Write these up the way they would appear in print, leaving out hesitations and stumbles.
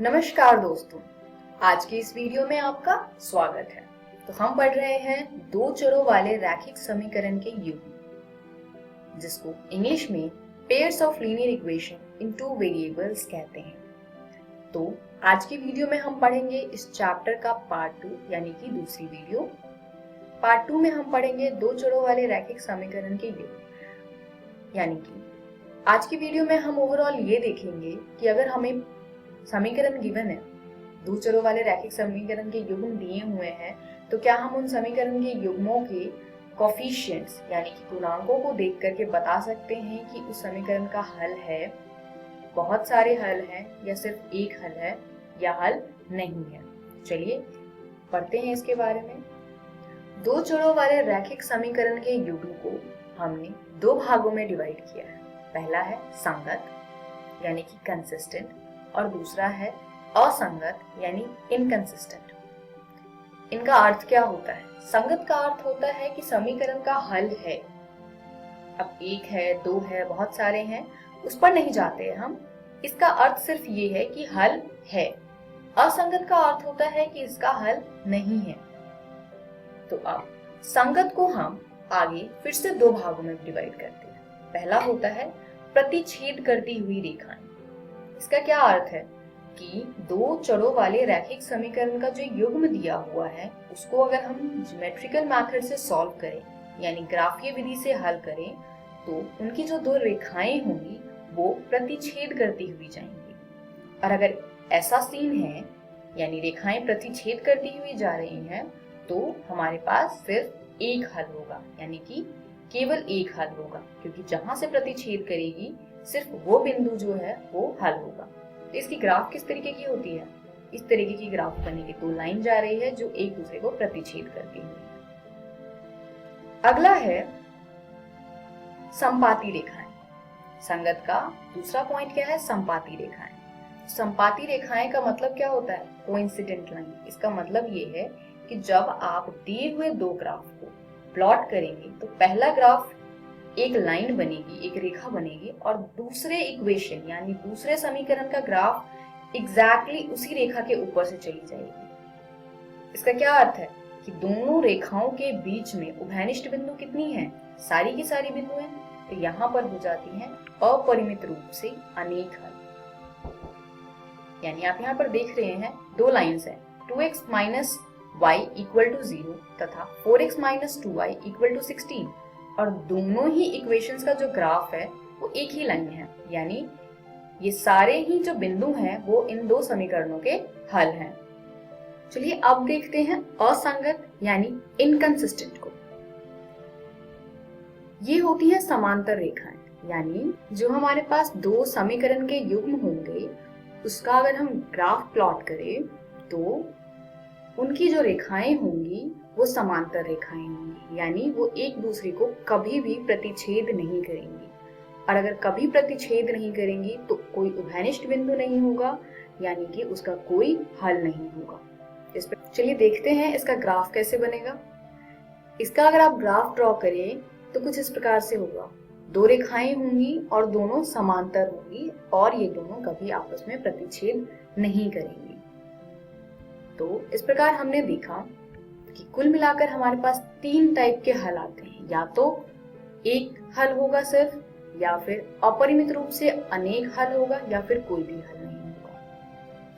नमस्कार दोस्तों, आज की इस वीडियो में आपका स्वागत है। तो हम पढ़ रहे हैं दो चरों वाले रैखिक समीकरण के युग्म, जिसको इंग्लिश में pairs of linear equation in two variables कहते हैं। तो आज की वीडियो में हम पढ़ेंगे इस चैप्टर का पार्ट 2 यानी कि दूसरी वीडियो। पार्ट 2 में हम पढ़ेंगे दो चरों वाले रैखिक समीकरण के युग्म, यानी कि आज की वीडियो में हम ओवरऑल ये देखेंगे कि अगर हमें समीकरण गिवन है, दो चरों वाले रैखिक समीकरण के युग्म दिए हुए हैं, तो क्या हम उन समीकरण के युग्मों के कोफिशिएंट्स यानी कि गुणांकों को देख करके बता सकते हैं कि उस समीकरण का हल है, बहुत सारे हल हैं, या सिर्फ एक हल है, या हल नहीं है। चलिए पढ़ते हैं इसके बारे में। दो चरों वाले रैखिक समीकरण के युग्म को हमने दो भागों में डिवाइड किया है। पहला है संगत यानी कि कंसिस्टेंट, और दूसरा है असंगत यानी इनकंसिस्टेंट। इनका अर्थ क्या होता है? संगत का अर्थ होता है कि समीकरण का हल है। अब एक है, दो है, बहुत सारे हैं, उस पर नहीं जाते हैं हम। इसका अर्थ सिर्फ ये है कि हल है। असंगत का अर्थ होता है कि इसका हल नहीं है। तो अब संगत को हम आगे फिर से दो भागों में डिवाइड करते हैं। पहला होता है प्रतिच्छेद करती हुई रेखाएं। इसका क्या अर्थ है कि दो चरों वाले रैखिक समीकरण का जो युग्म दिया हुआ है उसको अगर हम ज्योमेट्रिकल मेथड से सॉल्व करें यानी ग्राफीय विधि से हल करें, तो उनकी जो दो रेखाएं होंगी वो प्रतिच्छेद करती हुई जाएंगी। और अगर ऐसा सीन है यानी रेखाएं प्रतिच्छेद करती हुई जा रही हैं, तो हमारे पास सिर्फ एक हल होगा, यानी कि केवल एक हल होगा, क्योंकि जहां से प्रतिच्छेद करेगी सिर्फ वो बिंदु जो है वो हल होगा। तो इसकी ग्राफ किस तरीके की होती है? इस तरीके की ग्राफ बनेगी। दो लाइन जा रही है जो एक दूसरे को प्रतिच्छेद करती हुई है। अगला है संपाती रेखाएं। संगत का दूसरा पॉइंट क्या है? संपाती रेखाएं। संपाती रेखाएं का मतलब क्या होता है? Coincident line. इसका मतलब ये है कि जब आप दिए हुए दो ग्राफ को प्लॉट करेंगे तो पहला ग्राफ एक लाइन बनेगी, एक रेखा बनेगी, और दूसरे इक्वेशन यानी दूसरे समीकरण का ग्राफ एग्जैक्टली उसी रेखा के ऊपर से चली जाएगी। इसका क्या अर्थ है कि दोनों रेखाओं के बीच में उभयनिष्ठ बिंदु कितनी है? सारी की सारी बिंदु हैं। तो यहाँ पर हो जाती हैं अपरिमित रूप से अनेक हल। यानी आप यहाँ पर देख रहे हैं दो लाइंस हैं, 2x minus y equal to 0 तथा 4x minus 2y equal to 16, और दोनों ही इक्वेशंस का जो ग्राफ है वो एक ही लाइन है। यानी ये सारे ही जो बिंदु हैं वो इन दो समीकरणों के हल हैं। चलिए अब देखते हैं असंगत यानी इनकंसिस्टेंट को। ये होती है समांतर रेखाएं, यानी जो हमारे पास दो समीकरण के युग्म होंगे उसका अगर हम ग्राफ प्लॉट करें तो उनकी जो रेखाएं होंगी वो समांतर रेखाएं होंगी, यानी वो एक दूसरे को कभी भी प्रतिच्छेद नहीं करेंगी। और अगर कभी प्रतिच्छेद नहीं करेंगी तो कोई उभयनिष्ठ बिंदु नहीं होगा, यानी कि उसका कोई हल नहीं होगा। इस पर चलिए देखते हैं इसका ग्राफ कैसे बनेगा। इसका अगर आप ग्राफ ड्रॉ करें तो कुछ इस प्रकार से होगा। दो रेखाएं होंगी और दोनों समांतर होंगी और ये दोनों कभी आपस में प्रतिच्छेद नहीं करेंगी। तो इस प्रकार हमने देखा कि कुल मिलाकर हमारे पास तीन टाइप के हल आते हैं। या तो एक हल होगा सिर्फ, या फिर अपरिमित रूप से अनेक हल होगा, या फिर कोई भी हल नहीं होगा।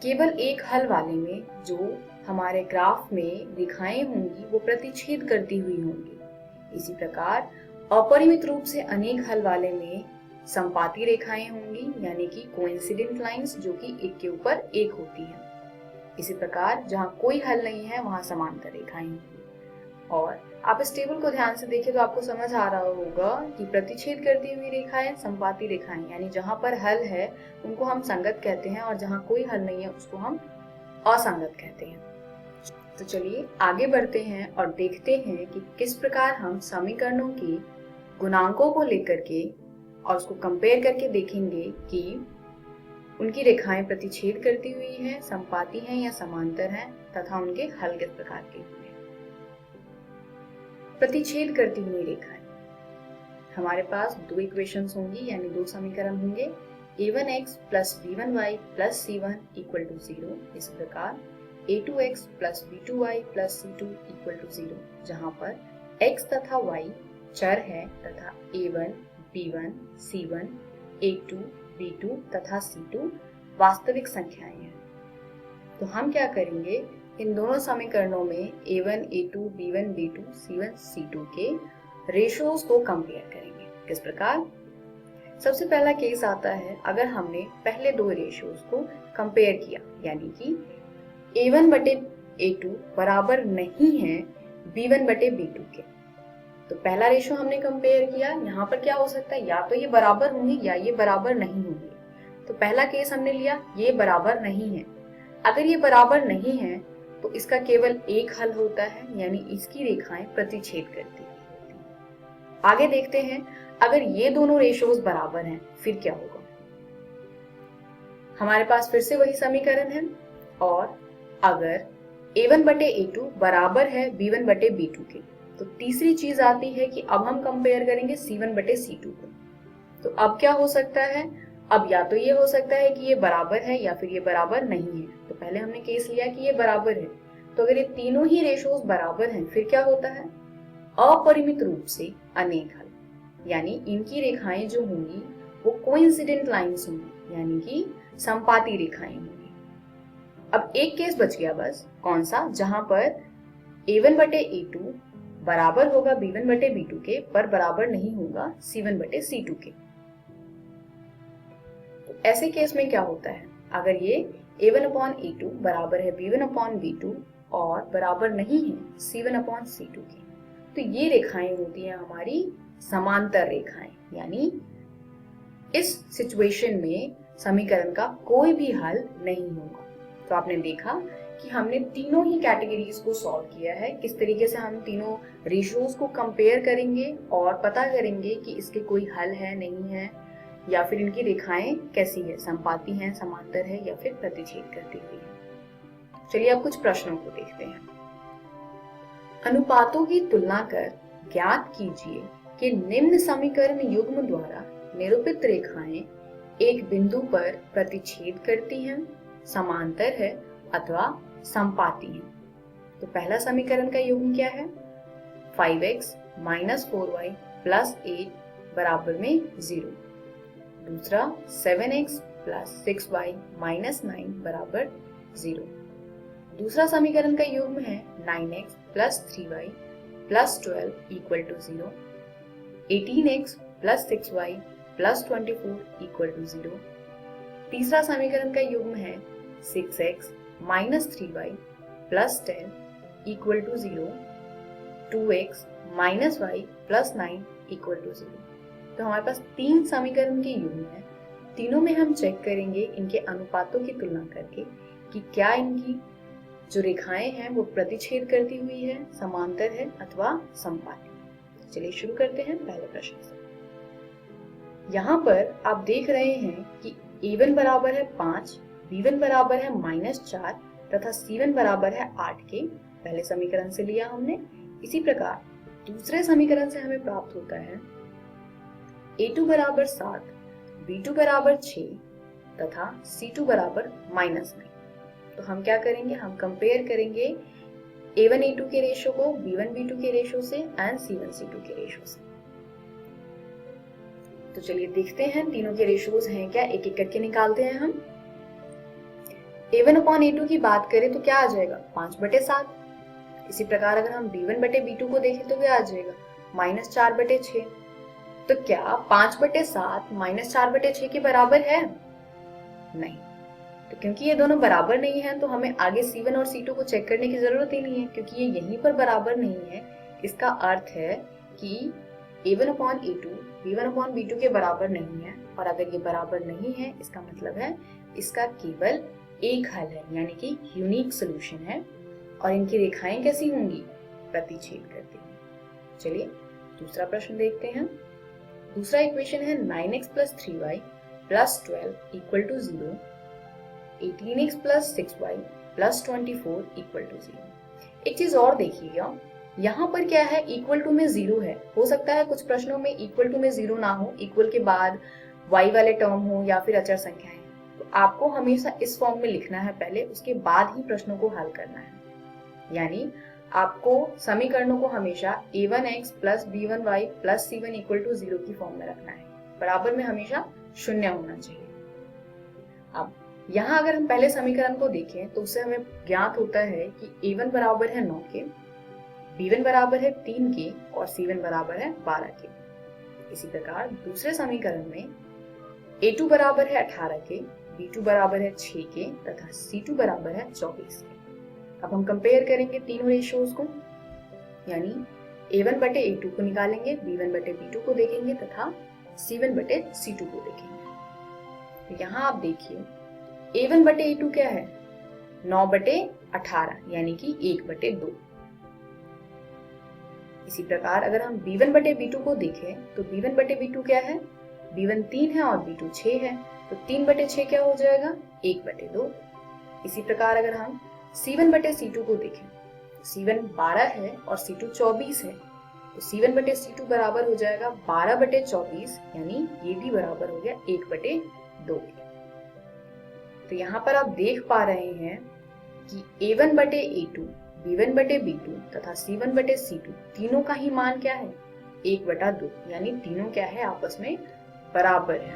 केवल एक हल वाले में जो हमारे ग्राफ में रेखाएं होंगी वो प्रतिच्छेद करती हुई होंगी। इसी प्रकार अपरिमित रूप से अनेक हल वाले में संपाती रेखाएं होंगी, यानी कि कोइंसिडेंट लाइंस, जो कि एक के ऊपर एक होती है। इसी प्रकार जहां कोई हल नहीं है वहां समांतर रेखाएं होंगी। और आप इस टेबल को ध्यान से देखिए तो आपको समझ आ रहा होगा कि प्रतिच्छेद करती हुई रेखाएं संपाती रेखाएं, यानी जहां पर हल है उनको हम संगत कहते हैं, और जहां कोई हल नहीं है उसको हम असंगत कहते हैं। तो चलिए आगे बढ़ते हैं और देखते हैं कि किस प्रकार हम समीकरणों के गुणांकों को लेकर के और उसको कंपेयर करके देखेंगे कि उनकी रेखाएं प्रतिच्छेद करती हुई हैं, संपाती हैं या समांतर हैं, तथा उनके हल किस प्रकार के हुए हैं। प्रतिच्छेद करती हुई रेखाएं, हमारे पास दो इक्वेशंस होंगी यानी दो समीकरण होंगे। a1x plus b1y plus c1 equal to 0। इस प्रकार a2x plus b2y plus c2 equal to 0, जहाँ पर x तथा y चर है तथा a1, b1, c1, a2, b2 तथा c2 वास्तविक संख्याएं हैं। तो हम क्या करेंगे, इन दोनों समीकरणों में a1, a2, b1, b2, c1, c2 के रेशियोज को कंपेयर करेंगे। किस प्रकार? सबसे पहला केस आता है, अगर हमने पहले दो रेशियोज को कंपेयर किया, यानी कि a1 बटे a2 बराबर नहीं है b1 बटे b2 के। तो पहला रेशियो हमने कंपेयर किया, यहाँ पर क्या हो सकता है, या तो ये बराबर होंगे या ये बराबर नहीं होंगे। तो पहला केस हमने लिया, ये बराबर नहीं है। अगर ये बराबर नहीं है तो इसका केवल एक हल होता है, यानी इसकी रेखाएं प्रतिच्छेद करती हैं। आगे देखते हैं, अगर ये दोनों रेशियोज बराबर हैं फिर क्या होगा। हमारे पास फिर से वही समीकरण है, और अगर a1 बटे a2 बराबर है b1 बटे b2 के, तो तीसरी चीज आती है कि अब हम कंपेयर करेंगे c1 बटे c2 को। तो अब क्या हो सकता है, अब या तो ये हो सकता है कि ये बराबर है या फिर ये बराबर नहीं है। तो पहले हमने केस लिया कि ये बराबर है, तो अगर ये तीनों ही रेशियोज बराबर हैं फिर क्या होता है, अपरिमित रूप से अनेक हल, यानी इनकी रेखाएं जो होंगी वो कोइंसिडेंट लाइंस होंगी, यानी कि संपाती रेखाएं होंगी। अब एक केस बच गया बस, कौन सा, जहां पर a1 बटे a2 बराबर होगा b1 बटे b2 के, पर बराबर नहीं होगा c1 बटे c2 के। तो ऐसे केस में क्या होता है, अगर ये a1 अपॉन a2 बराबर है b1 अपॉन b2 और बराबर नहीं है c1 अपॉन c2 के, तो ये रेखाएं होती हैं हमारी समांतर रेखाएं, यानी इस सिचुएशन में समीकरण का कोई भी हल नहीं होगा। तो आपने देखा कि हमने तीनों ही कैटेगरीज को सॉल्व किया है। किस तरीके से हम तीनों रेशियोज को कंपेयर करेंगे और पता करेंगे कि इसके कोई हल है नहीं है, या फिर इनकी रेखाएं कैसी है, संपाती हैं, समांतर है या फिर प्रतिच्छेद करती हुई है। चलिए अब कुछ प्रश्नों को देखते हैं। अनुपातों की तुलना कर ज्ञात कीजिए कि निम्न समीकरण युग्म द्वारा निरूपित रेखाएं एक बिंदु पर प्रतिच्छेद करती हैं, समांतर है अथवा संपाती हैं। तो पहला समीकरण का युग्म क्या है, 5x माइनस 4y प्लस 8 बराबर में 0। दूसरा 7x प्लस 6y माइनस 9 बराबर 0। दूसरा समीकरण का युग्म है 9x plus 3y plus 12 equal to 0। 18x plus 6y plus 24 equal to 0। तीसरा समीकरण का युग्म है 6x minus 3y plus 10 equal to 0। 2x minus y plus 9 equal to 0। तो हमारे पास तीन समीकरण के युग्म है। तीनों में हम चेक करेंगे इनके अनुपातों की तुलना करके कि क्या इनकी जो रेखाएं हैं वो प्रतिच्छेद करती हुई है, समांतर है अथवा संपाती। चलिए शुरू करते हैं पहले प्रश्न से। यहाँ पर आप देख रहे हैं कि a1 बराबर है 5, b1 बराबर है -4 तथा c1 बराबर है 8 के पहले समीकरण से लिया हमने। इसी प्रकार दूसरे समीकरण से हमें प्राप्त होता है a2 बराबर 7, b2 बराबर 6 तथा c2 बराबर -9। तो हम क्या करेंगे, हम कंपेयर करेंगे a1 a2 के रेशियो को b1 b2 के रेशियो से एंड c1 c2 के रेशियो से। तो चलिए देखते हैं तीनों के रेशियोज हैं क्या, एक एक करके निकालते हैं हम। a1 अपॉन a2 की बात करें तो क्या आ जाएगा, 5/7। इसी प्रकार अगर हम b1 बटे b2 को देखें तो क्या आ जाएगा, -4/6। तो क्या 5/7 -4/6 के बराबर है? नहीं। तो क्योंकि ये दोनों बराबर नहीं है तो हमें आगे c1 और c2 को चेक करने की जरूरत ही नहीं है, क्योंकि ये यहीं पर बराबर नहीं है। इसका अर्थ है कि a1 upon a2 b1 upon b2 के बराबर नहीं है, और अगर ये बराबर नहीं है इसका मतलब है इसका केवल एक हल है, यानी कि यूनिक सोल्यूशन है। और इनकी रेखाएं कैसी होंगी, प्रतिच्छेद करती हैं। चलिए दूसरा प्रश्न देखते हैं। दूसरा इक्वेशन है 9x plus 3y plus 12 equal to 0, 18x plus 6y plus 24 equal to 0। एक चीज और देखिएगा, यहाँ पर क्या है, इक्वल टू में 0 है। हो सकता है कुछ प्रश्नों में इक्वल टू में 0 ना हो, इक्वल के बाद y वाले टर्म हो या फिर अचर संख्याएं, तो आपको हमेशा इस फॉर्म में लिखना है पहले, उसके बाद ही प्रश्नों को हल करना है। यानी आपको समीकरणों को हमेशा a1x plus b1y plus c1 equal to 0 की फॉर्म में रखना है, बराबर में हमेशा शून्य होना चाहिए। अब यहाँ अगर हम पहले समीकरण को देखें तो उससे हमें ज्ञात होता है कि a1 बराबर है 9 के, b1 बराबर है 3 के और c1 बराबर है 12 के। इसी प्रकार दूसरे समीकरण में a2 बराबर है 18 के, b2 बराबर है 6 के तथा c2 बराबर है 24 के। अब हम कंपेयर करेंगे तीनों रेशियोज को, यानी a1 बटे a2 को निकालेंगे, b1 बटे b2 को देखेंगे तथा c1 बटे c2 को देखेंगे। तो यहाँ आप देखिए a1 बटे a2 क्या है, 9 बटे 18 यानी कि 1 बटे 2। इसी प्रकार अगर हम b1 बटे b2 को देखें तो b1 बटे b2 क्या है, b1 3 है और b2 6 है, तो 3 बटे 6 क्या हो जाएगा, 1 बटे 2। इसी प्रकार अगर हम c1 बटे c2 को देखें, c1 12 है और c2 24 है, तो c1 बटे c2 बराबर हो जाएगा 12 बटे 24, यानी ये भी बराबर हो गया 1 बटे 2। तो यहाँ पर आप देख पा रहे हैं कि a1 बटे a2, b1 बटे b2 तथा c1 बटे c2 तीनों का ही मान क्या है, 1 बटा 2, यानी तीनों क्या है, आपस में बराबर है।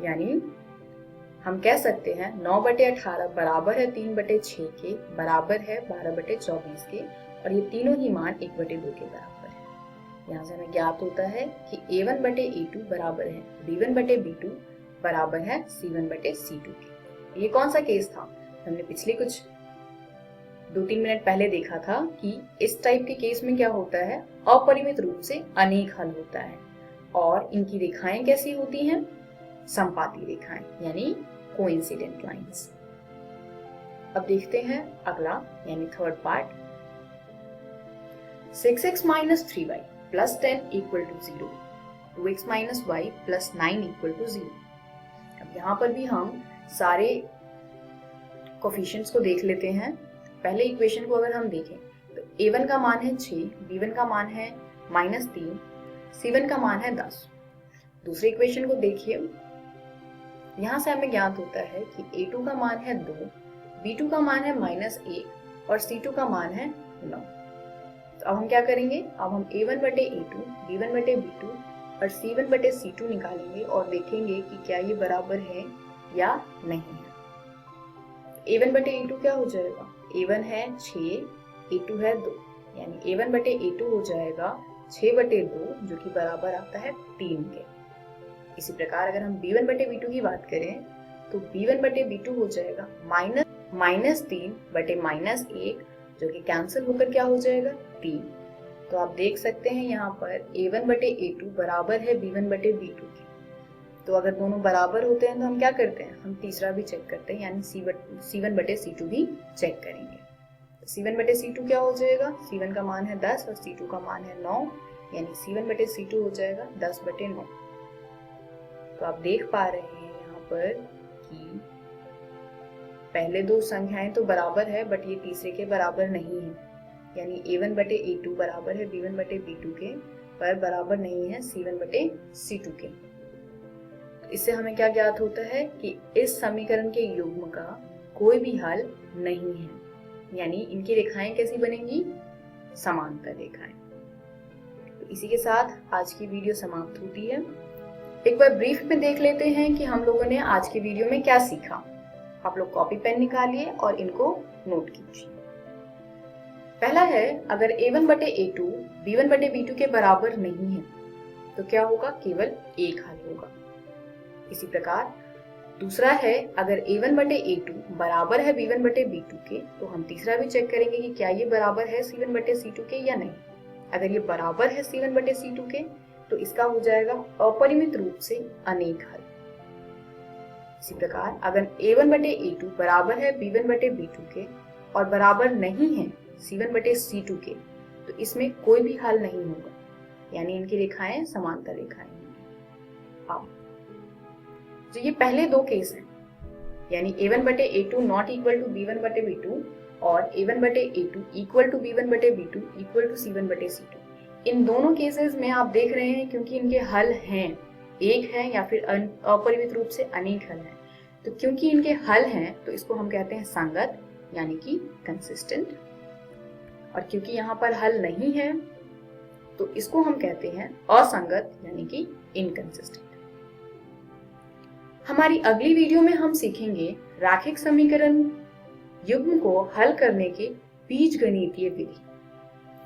यानी हम कह सकते हैं 9 बटे 18 बराबर है 3 बटे 6 के, बराबर है 12 बटे 24 के, और ये तीनों ही मान 1 बटे 2 के बराबर है। यहाँ से हमें ज्ञात होता है कि a1 बटे a2 बराबर है b1 बटे b2 बराबर है c1 बटे c2 के। ये कौन सा केस था, हमने पिछले कुछ 2-3 मिनट पहले देखा था कि इस टाइप के केस में क्या होता है, अपरिमित रूप से अनेक हल होता है और इनकी रेखाएं कैसी होती हैं, संपाती रेखाएं, यानी कोइंसिडेंट लाइंस। अब देखते हैं अगला यानी third part. 6x minus 3y plus 10 equal to 0, 2x minus y plus 9 equal to 0। अब यहाँ पर भी हम सारे कोफिशिएंट्स को देख लेते हैं। पहले इक्वेशन को अगर हम देखें तो a1 का मान है 6, b1 का मान है -3, c1 का मान है 10। दूसरे इक्वेशन को देखिए, यहाँ से हमें ज्ञात होता है कि a2 का मान है 2, b2 का मान है -1 और c2 का मान है 9। तो अब हम क्या करेंगे, अब हम a1 बटे a2, b1 बटे b2 और c1 बटे c2 निकालेंगे और देखेंगे कि क्या ये बराबर है या नहीं है। a1 बटे a2 क्या हो जाएगा, a1 है 6, a2 है 2, यानी a1 बटे a2 हो जाएगा 6 बटे 2 जो कि बराबर आता है 3 के। इसी प्रकार अगर हम b1 बटे b2 की बात करें तो b1 बटे b2 हो जाएगा -3 बटे -1 जो कि कैंसिल होकर क्या हो जाएगा 3। तो आप देख सकते हैं यहाँ पर a1 बटे a2 बराबर है b1 बटे b2 के। तो अगर दोनों बराबर होते हैं तो हम क्या करते हैं, हम तीसरा भी चेक करते हैं, यानी c1 बटे c2 भी चेक करेंगे। तो c1 बटे c2 क्या हो जाएगा, c1 का मान है 10 और c2 का मान है 9, यानी c1 बटे c2 हो जाएगा 10 बटे 9। तो आप देख पा रहे हैं यहाँ पर कि पहले दो संख्याएं तो बराबर है बट ये तीसरे के बराबर नहीं है, यानी a1 बटे a2 बराबर है b1 बटे b2 के, पर बराबर नहीं है c1 बटे c2 के। तो इससे हमें क्या ज्ञात होता है कि इस समीकरण के युग्म का कोई भी हल नहीं है, यानी इनकी रेखाएं कैसी बनेंगी, समांतर रेखाएं। तो इसी के साथ आज की वीडियो समाप्त होती है। एक बार ब्रीफ में देख लेते हैं कि हम लोगों ने आज की वीडियो में क्या सीखा। आप लोग कॉपी पेन निकालिए और इनको नोट कीजिए। पहला है, अगर a1 बटे a2 b1 बटे b2 के बराबर नहीं है तो क्या होगा, केवल एक हल होगा। इसी प्रकार दूसरा है, अगर a1 बटे a2 बराबर है b1 बटे b2 के तो हम तीसरा भी चेक करेंगे कि क्या ये बराबर है c1 बटे c2 के या नहीं। अगर ये बराबर है c1 बटे c2 के तो इसका हो जाएगा अपरिमित रूप से अनेक हल। इसी प्रकार अगर a1 बटे a2 बराबर है b1 बटे b2 के और बराबर नहीं है c1 बटे c2 के तो इसमें कोई भी हल नहीं होगा, यानी इनकी रेखाएं समांतर रेखाएं होंगी। अब जो ये पहले दो केस हैं, यानी a1 बटे a2 not equal to b1 बटे b2 और a1 बटे a2 इक्वल टू b1 बटे b2 इक्वल टू c1 बटे c2, इन दोनों केसेस में आप देख रहे हैं क्योंकि इनके हल हैं, एक है या फिर अपरिमित रूप से अनेक हल हैं, तो क्योंकि इनके हल हैं तो इसको हम कहते हैं संगत यानी कि कंसिस्टेंट, और क्योंकि यहाँ पर हल नहीं है तो इसको हम कहते हैं असंगत यानी कि इनकंसिस्टेंट। हमारी अगली वीडियो में हम सीखेंगे रैखिक समीकरण युग्म को हल करने के बीजगणितीय विधि,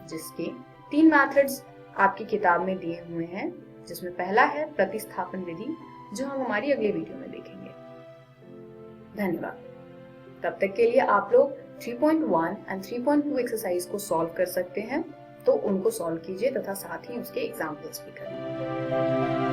जिसके 3 मेथड्स आपकी किताब में दिए हुए हैं, जिसमें पहला है प्रतिस्थापन विधि, जो हम हमारी अगली वीडियो में देखेंगे। धन्यवाद। तब तक के लिए आप लोग 3.1 एंड 3.2 एक्सरसाइज को सॉल्व कर सकते हैं, तो उनको सॉल्व कीजिए तथा साथ ही उसके एग्जाम्पल्स भी करें।